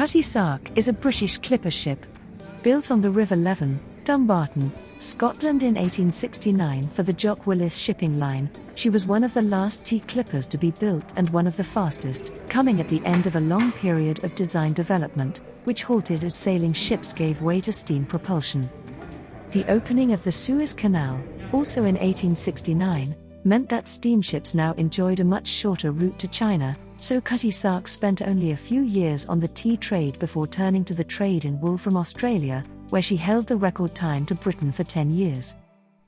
Cutty Sark is a British clipper ship. Built on the River Leven, Dumbarton, Scotland in 1869 for the Jock Willis Shipping Line, she was one of the last tea clippers to be built and one of the fastest, coming at the end of a long period of design development, which halted as sailing ships gave way to steam propulsion. The opening of the Suez Canal, also in 1869, meant that steamships now enjoyed a much shorter route to China, so Cutty Sark spent only a few years on the tea trade before turning to the trade in wool from Australia, where she held the record time to Britain for 10 years.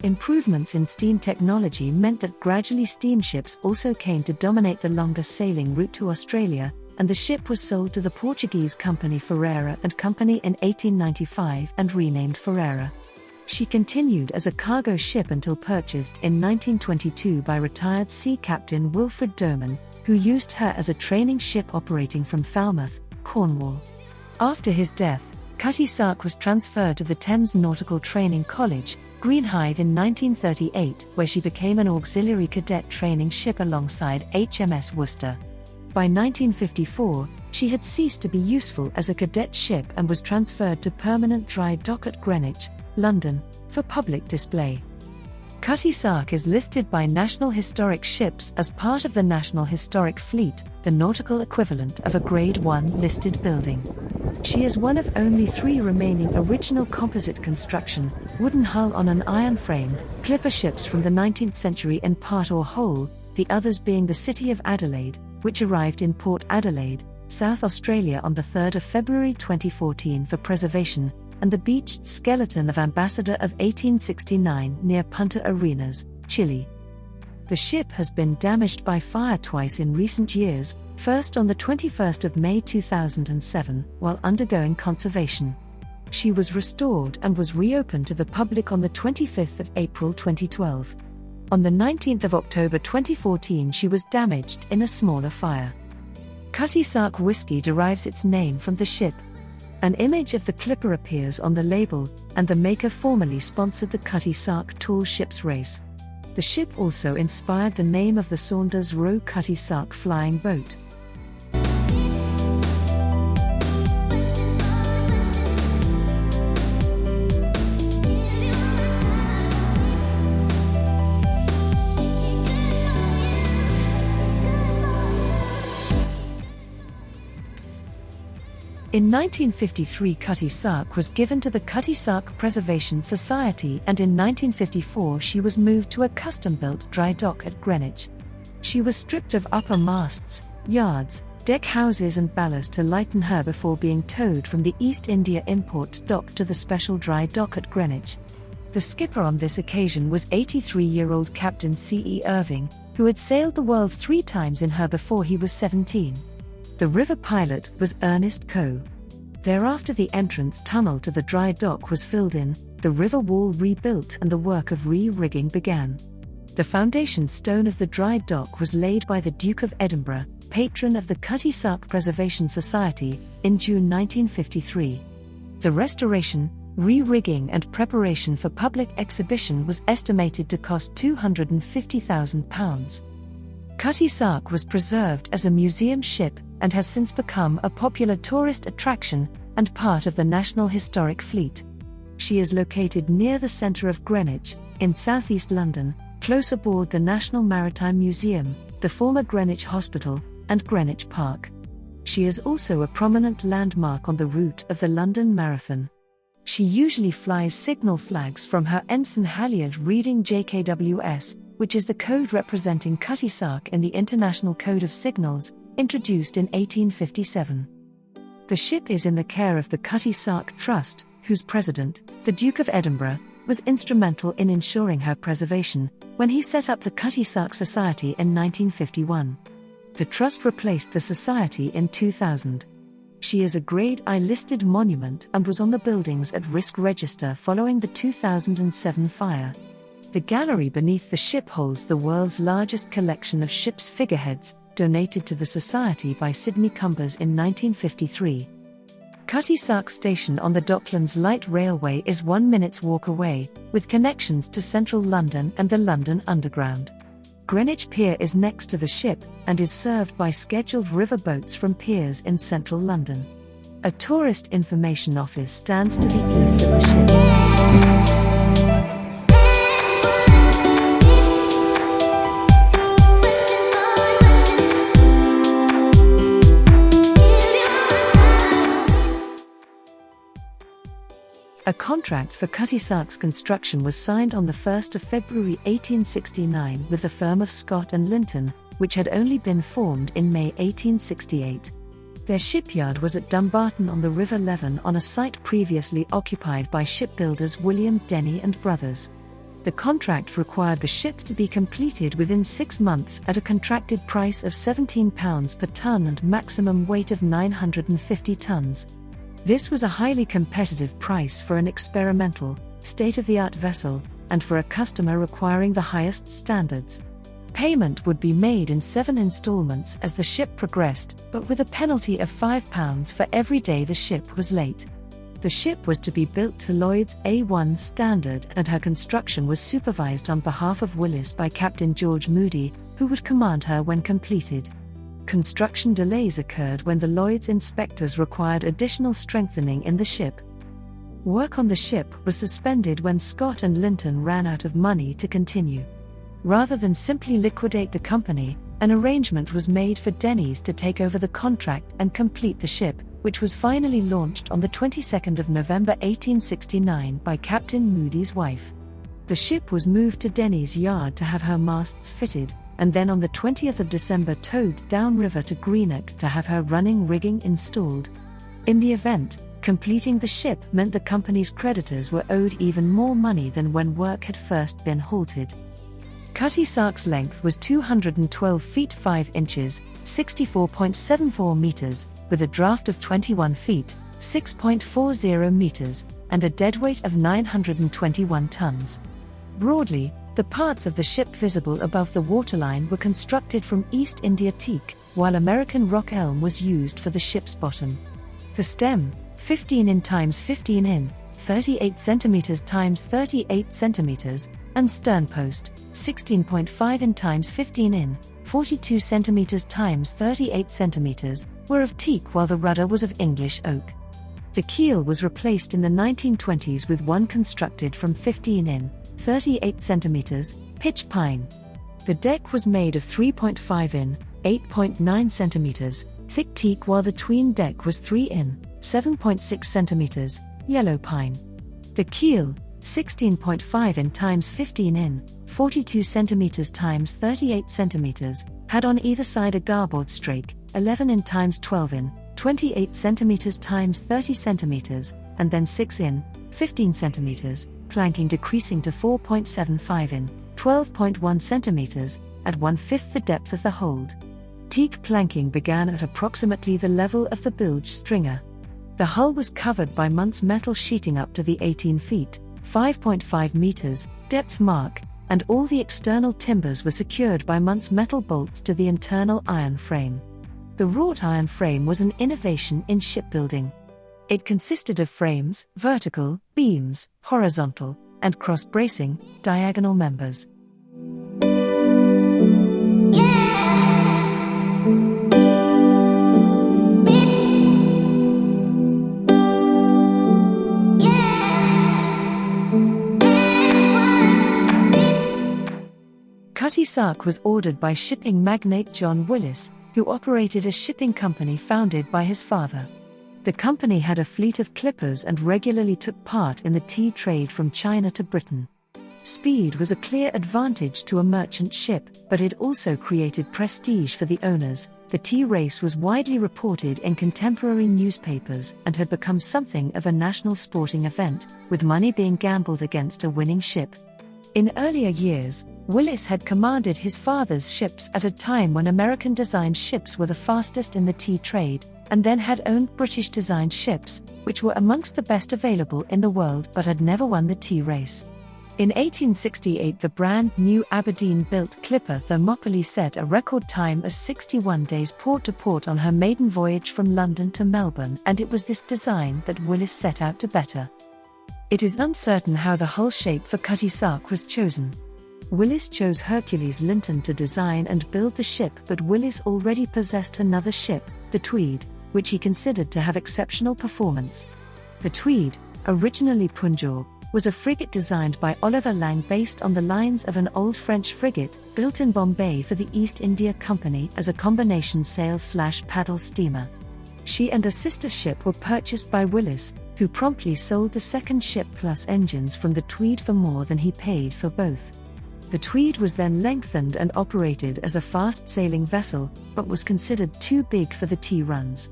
Improvements in steam technology meant that gradually steamships also came to dominate the longer sailing route to Australia, and the ship was sold to the Portuguese company Ferreira and Company in 1895 and renamed Ferreira. She continued as a cargo ship until purchased in 1922 by retired sea captain Wilfred Doman, who used her as a training ship operating from Falmouth, Cornwall. After his death, Cutty Sark was transferred to the Thames Nautical Training College, Greenhithe in 1938, where she became an auxiliary cadet training ship alongside HMS Worcester. By 1954, she had ceased to be useful as a cadet ship and was transferred to permanent dry dock at Greenwich, London, for public display. Cutty Sark is listed by National Historic Ships as part of the National Historic Fleet, the nautical equivalent of a Grade 1 listed building. She is one of only 3 remaining original composite construction, wooden hull on an iron frame, clipper ships from the 19th century in part or whole, the others being the City of Adelaide, which arrived in Port Adelaide, South Australia on 3 February 2014 for preservation, and the beached skeleton of Ambassador of 1869 near Punta Arenas, Chile. The ship has been damaged by fire twice in recent years, first on 21 May 2007, while undergoing conservation. She was restored and was reopened to the public on 25 April 2012. On 19 October 2014 she was damaged in a smaller fire. Cutty Sark whiskey derives its name from the ship. An image of the clipper appears on the label, and the maker formerly sponsored the Cutty Sark Tall Ships race. The ship also inspired the name of the Saunders Roe Cutty Sark flying boat. In 1953 Cutty Sark was given to the Cutty Sark Preservation Society, and in 1954 she was moved to a custom-built dry dock at Greenwich. She was stripped of upper masts, yards, deck houses and ballast to lighten her before being towed from the East India Import Dock to the special dry dock at Greenwich. The skipper on this occasion was 83-year-old Captain C.E. Irving, who had sailed the world 3 times in her before he was 17. The river pilot was Ernest Coe. Thereafter the entrance tunnel to the dry dock was filled in, the river wall rebuilt and the work of re-rigging began. The foundation stone of the dry dock was laid by the Duke of Edinburgh, patron of the Cutty Sark Preservation Society, in June 1953. The restoration, re-rigging and preparation for public exhibition was estimated to cost £250,000. Cutty Sark was preserved as a museum ship and has since become a popular tourist attraction and part of the National Historic Fleet. She is located near the centre of Greenwich, in southeast London, close aboard the National Maritime Museum, the former Greenwich Hospital, and Greenwich Park. She is also a prominent landmark on the route of the London Marathon. She usually flies signal flags from her ensign halyard reading JKWS, which is the code representing Cutty Sark in the International Code of Signals, introduced in 1857. The ship is in the care of the Cutty Sark Trust, whose president, the Duke of Edinburgh, was instrumental in ensuring her preservation when he set up the Cutty Sark Society in 1951. The trust replaced the society in 2000. She is a Grade I listed monument and was on the Buildings at Risk register following the 2007 fire. The gallery beneath the ship holds the world's largest collection of ship's figureheads, donated to the Society by Sidney Cumbers in 1953. Cutty Sark Station on the Docklands Light Railway is 1 minute's walk away, with connections to central London and the London Underground. Greenwich Pier is next to the ship, and is served by scheduled river boats from piers in central London. A tourist information office stands to the east of the ship. A contract for Cutty Sark's construction was signed on the 1st of February 1869 with the firm of Scott and Linton, which had only been formed in May 1868. Their shipyard was at Dumbarton on the River Leven, on a site previously occupied by shipbuilders William Denny and Brothers. The contract required the ship to be completed within 6 months at a contracted price of £17 per tonne and maximum weight of 950 tonnes. This was a highly competitive price for an experimental, state-of-the-art vessel, and for a customer requiring the highest standards. Payment would be made in 7 installments as the ship progressed, but with a penalty of £5 for every day the ship was late. The ship was to be built to Lloyd's A1 standard, and her construction was supervised on behalf of Willis by Captain George Moody, who would command her when completed. Construction delays occurred when the Lloyd's inspectors required additional strengthening in the ship. Work on the ship was suspended when Scott and Linton ran out of money to continue. Rather than simply liquidate the company, an arrangement was made for Denny's to take over the contract and complete the ship, which was finally launched on the 22nd of November 1869 by Captain Moody's wife. The ship was moved to Denny's yard to have her masts fitted, and then on the 20th of December towed downriver to Greenock to have her running rigging installed. In the event, completing the ship meant the company's creditors were owed even more money than when work had first been halted. Cutty Sark's length was 212 feet 5 inches, 64.74 meters, with a draft of 21 feet, 6.40 meters, and a deadweight of 921 tons. Broadly, the parts of the ship visible above the waterline were constructed from East India teak, while American rock elm was used for the ship's bottom. The stem, 15 in x 15 in, 38 cm x 38 cm, and sternpost, 16.5 in x 15 in, 42 cm x 38 cm, were of teak, while the rudder was of English oak. The keel was replaced in the 1920s with one constructed from 15 in, 38 cm, pitch pine. The deck was made of 3.5 in, 8.9 cm, thick teak, while the tween deck was 3 in, 7.6 cm, yellow pine. The keel, 16.5 in x 15 in, 42 cm x 38 cm, had on either side a garboard strake, 11 in x 12 in, 28 cm x 30 cm, and then 6 in, 15 cm, planking decreasing to 4.75 in, 12.1 cm, at 1/5 the depth of the hold. Teak planking began at approximately the level of the bilge stringer. The hull was covered by Munt's metal sheeting up to the 18 feet, 5.5 meters, depth mark, and all the external timbers were secured by Munt's metal bolts to the internal iron frame. The wrought iron frame was an innovation in shipbuilding. It consisted of frames, vertical, beams, horizontal, and cross-bracing, diagonal members. Cutty Sark was ordered by shipping magnate Jock Willis, who operated a shipping company founded by his father. The company had a fleet of clippers and regularly took part in the tea trade from China to Britain. Speed was a clear advantage to a merchant ship, but it also created prestige for the owners. The tea race was widely reported in contemporary newspapers and had become something of a national sporting event, with money being gambled against a winning ship. In earlier years, Willis had commanded his father's ships at a time when American-designed ships were the fastest in the tea trade, and then had owned British-designed ships, which were amongst the best available in the world but had never won the tea race. In 1868, the brand-new Aberdeen-built clipper Thermopylae set a record time of 61 days port-to-port on her maiden voyage from London to Melbourne, and it was this design that Willis set out to better. It is uncertain how the hull shape for Cutty Sark was chosen. Willis chose Hercules Linton to design and build the ship, but Willis already possessed another ship, the Thbd, which he considered to have exceptional performance. The Thbd, originally Punjaub, was a frigate designed by Oliver Lang based on the lines of an old French frigate built in Bombay for the East India Company as a combination sail/paddle steamer. She and a sister ship were purchased by Willis, who promptly sold the second ship plus engines from the Thbd for more than he paid for both. The Thbd was then lengthened and operated as a fast-sailing vessel, but was considered too big for the tea runs.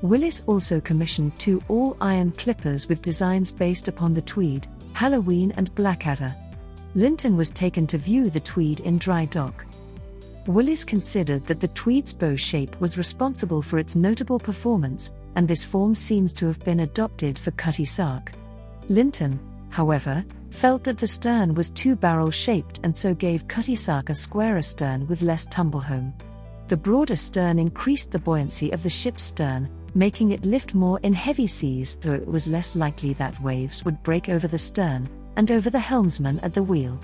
Willis also commissioned 2 all-iron clippers with designs based upon the Thbd, Halloween and Blackadder. Linton was taken to view the Thbd in dry dock. Willis considered that the Thbd's bow shape was responsible for its notable performance, and this form seems to have been adopted for Cutty Sark. Linton, however, felt that the stern was too barrel-shaped and so gave Cutty Sark a squarer stern with less tumble-home. The broader stern increased the buoyancy of the ship's stern, making it lift more in heavy seas, though it was less likely that waves would break over the stern and over the helmsman at the wheel.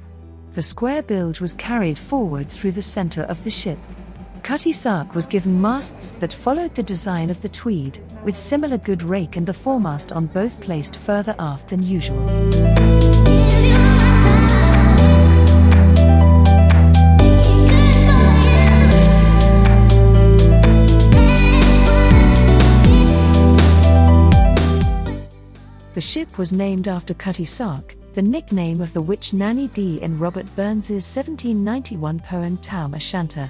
The square bilge was carried forward through the center of the ship. Cutty Sark was given masts that followed the design of the Thbd, with similar good rake and the foremast on both placed further aft than usual. The ship was named after Cutty Sark, the nickname of the witch Nanny Dee in Robert Burns's 1791 poem Tam O'Shanter.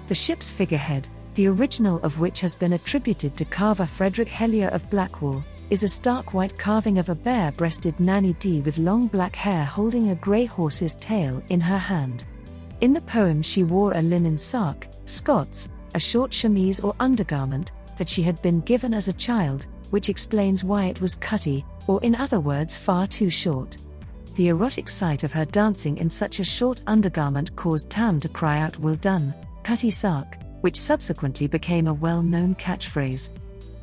The ship's figurehead, the original of which has been attributed to carver Frederick Hellier of Blackwall, is a stark white carving of a bare-breasted Nanny Dee with long black hair holding a grey horse's tail in her hand. In the poem she wore a linen sark, Scots, a short chemise or undergarment, that she had been given as a child, which explains why it was cutty, or in other words far too short. The erotic sight of her dancing in such a short undergarment caused Tam to cry out "Well done, Cutty Sark," which subsequently became a well-known catchphrase.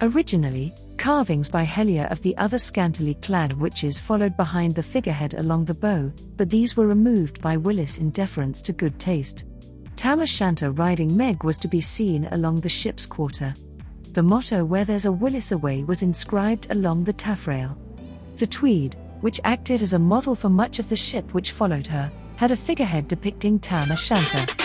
Originally, carvings by Hellier of the other scantily clad witches followed behind the figurehead along the bow, but these were removed by Willis in deference to good taste. Tam O'Shanter riding Meg was to be seen along the ship's quarter. The motto "Where there's a Willis away" was inscribed along the taffrail. The Thbd, which acted as a model for much of the ship which followed her, had a figurehead depicting Tam O'Shanter.